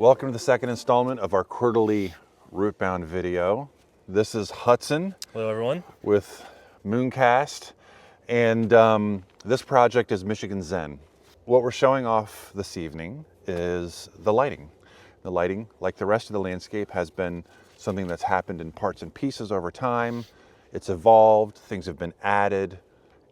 Welcome to the second installment of our quarterly RootBound video. This is Hudson. Hello, everyone. With MoonCast, and this project is Michigan Zen. What we're showing off this evening is the lighting. The lighting, like the rest of the landscape, has been something that's happened in parts and pieces over time. It's evolved, things have been added,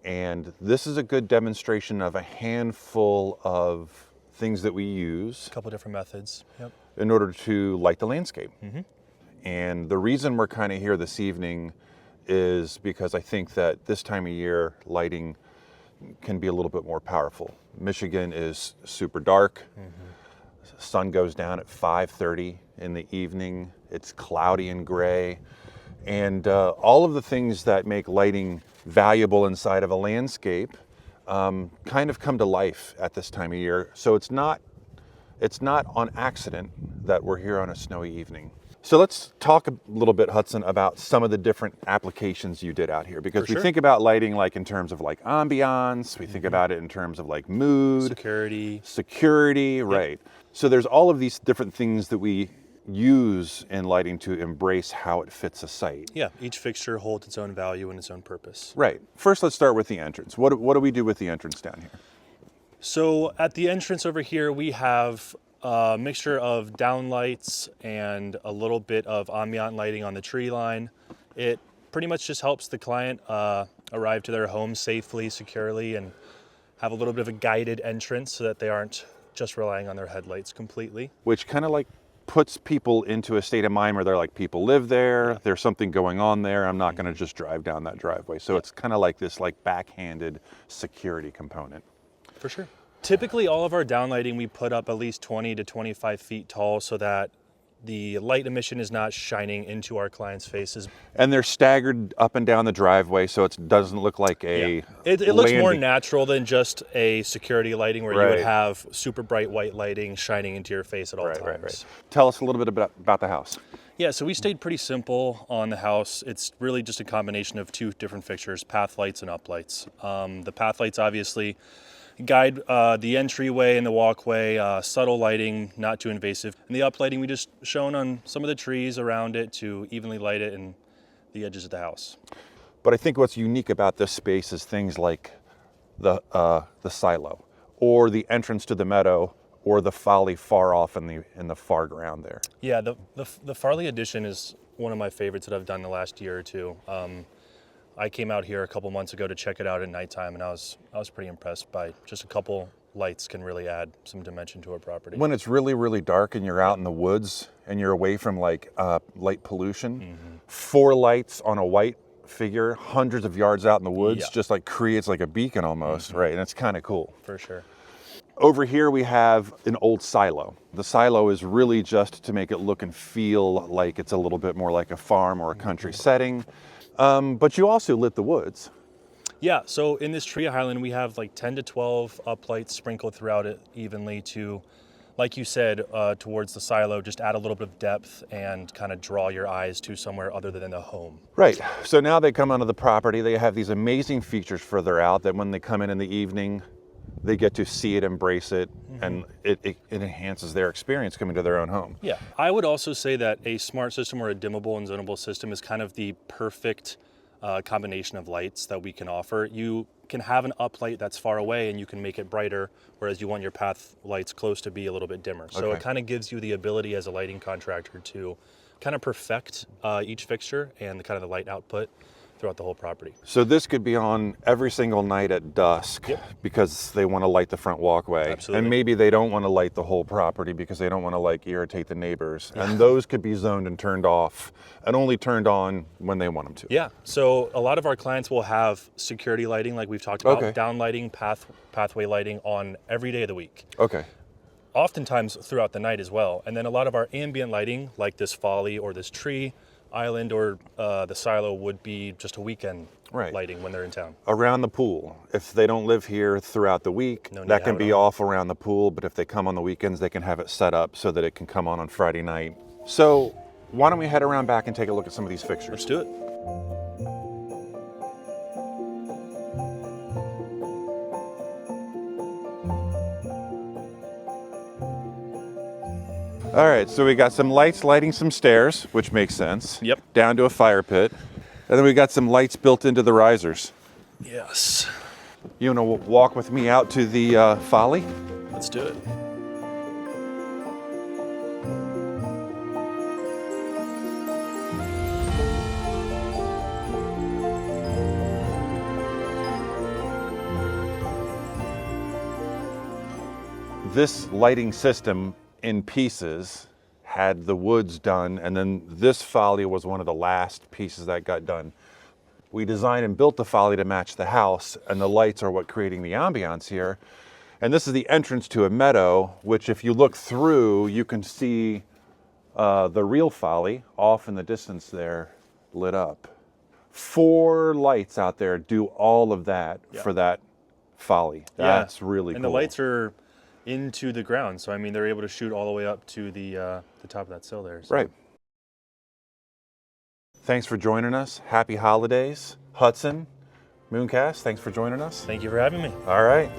and this is a good demonstration of a handful of things that we use. A couple different methods. Yep. In order to light the landscape. Mm-hmm. And the reason we're kind of here this evening is because I think that this time of year, lighting can be a little bit more powerful. Michigan is super dark. Mm-hmm. Sun goes down at 5:30 in the evening. It's cloudy and gray. And all of the things that make lighting valuable inside of a landscape kind of come to life at this time of year. So it's not on accident that we're here on a snowy evening. So let's talk a little bit, Hudson, about some of the different applications you did out here, because we think about lighting like in terms of like ambiance, we think about it in terms of like mood, security, right? So there's all of these different things that we use in lighting to embrace how it fits a site. Yeah, each fixture holds its own value and its own purpose. Right. First, let's start with the entrance. What do we do with the entrance down here? So at the entrance over here, we have a mixture of downlights and a little bit of ambient lighting on the tree line. It pretty much just helps the client arrive to their home safely, securely, and have a little bit of a guided entrance so that they aren't just relying on their headlights completely. Which kind of like puts people into a state of mind where they're like, people live there, there's something going on there, I'm not going to just drive down that driveway. So it's kind of like this like backhanded security component. For sure. Typically, all of our downlighting, we put up at least 20 to 25 feet tall so that the light emission is not shining into our clients' faces. And they're staggered up and down the driveway, so it doesn't look like a It looks more natural than just a security lighting where you would have super bright white lighting shining into your face at all times. Right. Tell us a little bit about the house. Yeah, so we stayed pretty simple on the house. It's really just a combination of two different fixtures, path lights and uplights. The path lights obviously guide the entryway and the walkway, subtle lighting, not too invasive. And the uplighting we just shown on some of the trees around it to evenly light it in the edges of the house. But I think what's unique about this space is things like the silo, or the entrance to the meadow, or the folly far off in the far ground there. Yeah, the Farley addition is one of my favorites that I've done the last year or two. I came out here a couple months ago to check it out at nighttime, and I was pretty impressed by just a couple lights can really add some dimension to our property. When it's really, really dark and you're out in the woods and you're away from like light pollution, 4 lights on a white figure, hundreds of yards out in the woods, just like creates like a beacon almost, right? And it's kind of cool. For sure. Over here we have an old silo. The silo is really just to make it look and feel like it's a little bit more like a farm or a country setting. But you also lit the woods. Yeah, so in this tree highland, we have like 10 to 12 uplights sprinkled throughout it evenly to, like you said, towards the silo, just add a little bit of depth and kind of draw your eyes to somewhere other than the home. Right, so now they come onto the property, they have these amazing features further out that when they come in the evening, they get to see it, embrace it, and it enhances their experience coming to their own home. Yeah, I would also say that a smart system or a dimmable and zonable system is kind of the perfect combination of lights that we can offer. You can have an uplight that's far away and you can make it brighter, whereas you want your path lights close to be a little bit dimmer. So it kind of gives you the ability as a lighting contractor to kind of perfect each fixture and the kind of the light output throughout the whole property. So this could be on every single night at dusk because they want to light the front walkway. Absolutely. And maybe they don't want to light the whole property because they don't want to like irritate the neighbors. And those could be zoned and turned off and only turned on when they want them to. Yeah, so a lot of our clients will have security lighting like we've talked about, down lighting, pathway lighting on every day of the week. Okay. Oftentimes throughout the night as well. And then a lot of our ambient lighting like this folly or this tree island or the silo would be just a weekend lighting when they're in town. Around the pool. If they don't live here throughout the week, that can be off around the pool, but if they come on the weekends, they can have it set up so that it can come on Friday night. So why don't we head around back and take a look at some of these fixtures? Let's do it. All right, so we got some lights lighting some stairs, which makes sense. Yep. Down to a fire pit. And then we got some lights built into the risers. Yes. You want to walk with me out to the folly? Let's do it. This lighting system in pieces had the woods done, and then this folly was one of the last pieces that got done. We designed and built the folly to match the house, and the lights are what creating the ambiance here. And this is the entrance to a meadow, which if you look through, you can see the real folly off in the distance there, lit up. 4 lights out there do all of that for that folly. That's really cool. And the lights are into the ground, so I mean they're able to shoot all the way up to the top of that sill there. So. Right. Thanks for joining us. Happy holidays. Hudson, MoonCast, thanks for joining us. Thank you for having me. All right.